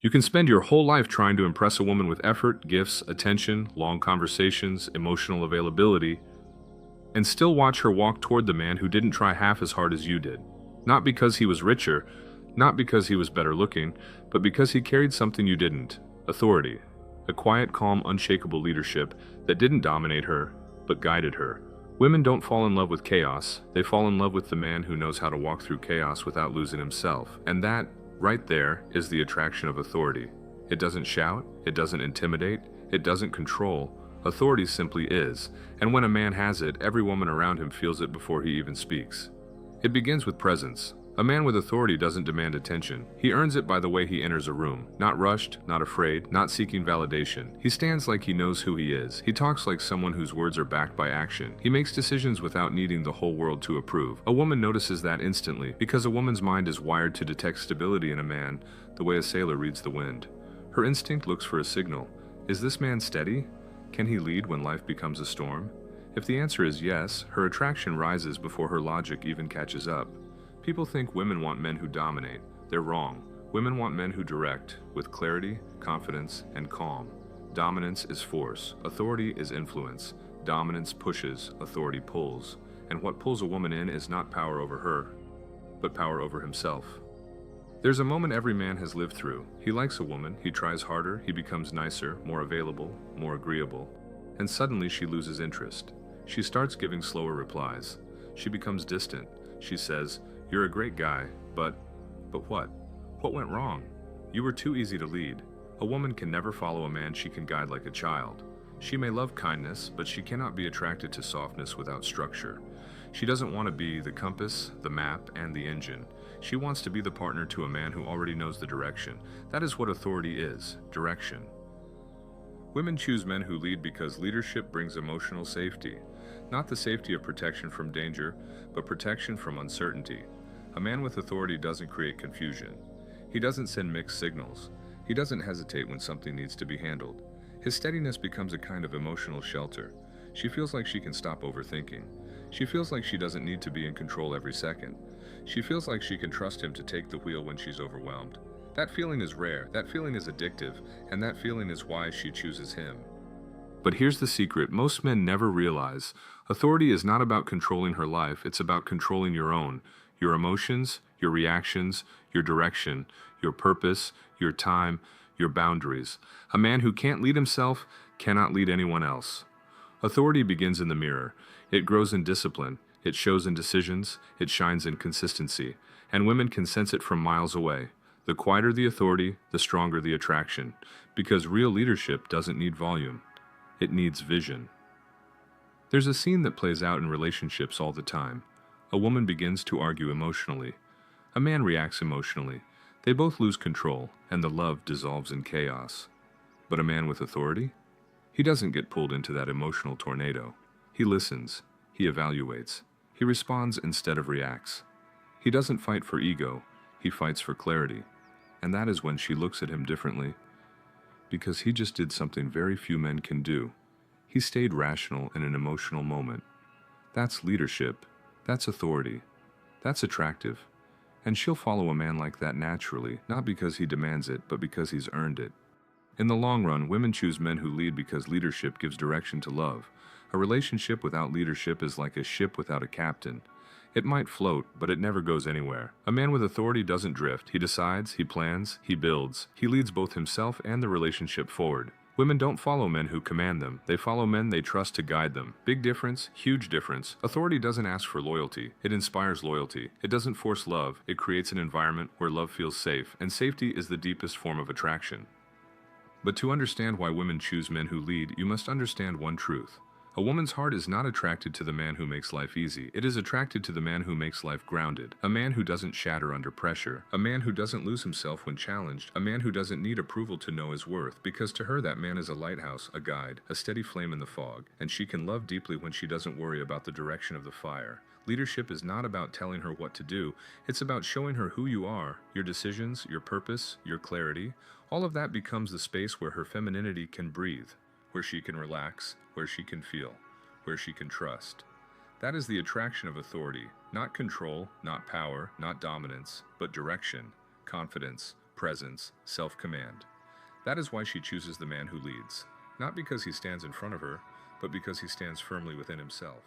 You can spend your whole life trying to impress a woman with effort, gifts, attention, long conversations, emotional availability, and still watch her walk toward the man who didn't try half as hard as you did. Not because he was richer, not because he was better looking, but because he carried something you didn't: authority. A quiet, calm, unshakable leadership that didn't dominate her, but guided her. Women don't fall in love with chaos, they fall in love with the man who knows how to walk through chaos without losing himself. And that, right there, is the attraction of authority. It doesn't shout, it doesn't intimidate, it doesn't control. Authority simply is, and when a man has it, every woman around him feels it before he even speaks. It begins with presence. A man with authority doesn't demand attention. He earns it by the way he enters a room. Not rushed, not afraid, not seeking validation. He stands like he knows who he is. He talks like someone whose words are backed by action. He makes decisions without needing the whole world to approve. A woman notices that instantly, because a woman's mind is wired to detect stability in a man the way a sailor reads the wind. Her instinct looks for a signal. Is this man steady? Can he lead when life becomes a storm? If the answer is yes, her attraction rises before her logic even catches up. People think women want men who dominate. They're wrong. Women want men who direct, with clarity, confidence, and calm. Dominance is force. Authority is influence. Dominance pushes, authority pulls. And what pulls a woman in is not power over her, but power over himself. There's a moment every man has lived through. He likes a woman, he tries harder, he becomes nicer, more available, more agreeable. And suddenly she loses interest. She starts giving slower replies. She becomes distant. She says, "You're a great guy, but what? What went wrong? You were too easy to lead." A woman can never follow a man she can guide like a child. She may love kindness, but she cannot be attracted to softness without structure. She doesn't want to be the compass, the map, and the engine. She wants to be the partner to a man who already knows the direction. That is what authority is: direction. Women choose men who lead because leadership brings emotional safety. Not the safety of protection from danger, but protection from uncertainty. A man with authority doesn't create confusion. He doesn't send mixed signals. He doesn't hesitate when something needs to be handled. His steadiness becomes a kind of emotional shelter. She feels like she can stop overthinking. She feels like she doesn't need to be in control every second. She feels like she can trust him to take the wheel when she's overwhelmed. That feeling is rare, that feeling is addictive, and that feeling is why she chooses him. But here's the secret most men never realize. Authority is not about controlling her life, it's about controlling your own. Your emotions, your reactions, your direction, your purpose, your time, your boundaries. A man who can't lead himself cannot lead anyone else. Authority begins in the mirror. It grows in discipline. It shows in decisions. It shines in consistency. And women can sense it from miles away. The quieter the authority, the stronger the attraction. Because real leadership doesn't need volume. It needs vision. There's a scene that plays out in relationships all the time. A woman begins to argue emotionally. A man reacts emotionally. They both lose control, and the love dissolves in chaos. But a man with authority? He doesn't get pulled into that emotional tornado. He listens. He evaluates. He responds instead of reacts. He doesn't fight for ego. He fights for clarity. And that is when she looks at him differently. Because he just did something very few men can do. He stayed rational in an emotional moment. That's leadership. That's authority. That's attractive. And she'll follow a man like that naturally, not because he demands it, but because he's earned it. In the long run, women choose men who lead because leadership gives direction to love. A relationship without leadership is like a ship without a captain. It might float, but it never goes anywhere. A man with authority doesn't drift. He decides, he plans, he builds. He leads both himself and the relationship forward. Women don't follow men who command them. They follow men they trust to guide them. Big difference, huge difference. Authority doesn't ask for loyalty. It inspires loyalty. It doesn't force love. It creates an environment where love feels safe, and safety is the deepest form of attraction. But to understand why women choose men who lead, you must understand one truth. A woman's heart is not attracted to the man who makes life easy. It is attracted to the man who makes life grounded. A man who doesn't shatter under pressure. A man who doesn't lose himself when challenged. A man who doesn't need approval to know his worth. Because to her that man is a lighthouse, a guide, a steady flame in the fog. And she can love deeply when she doesn't worry about the direction of the fire. Leadership is not about telling her what to do. It's about showing her who you are, your decisions, your purpose, your clarity. All of that becomes the space where her femininity can breathe, where she can relax, where she can feel, where she can trust. That is the attraction of authority, not control, not power, not dominance, but direction, confidence, presence, self-command. That is why she chooses the man who leads, not because he stands in front of her, but because he stands firmly within himself.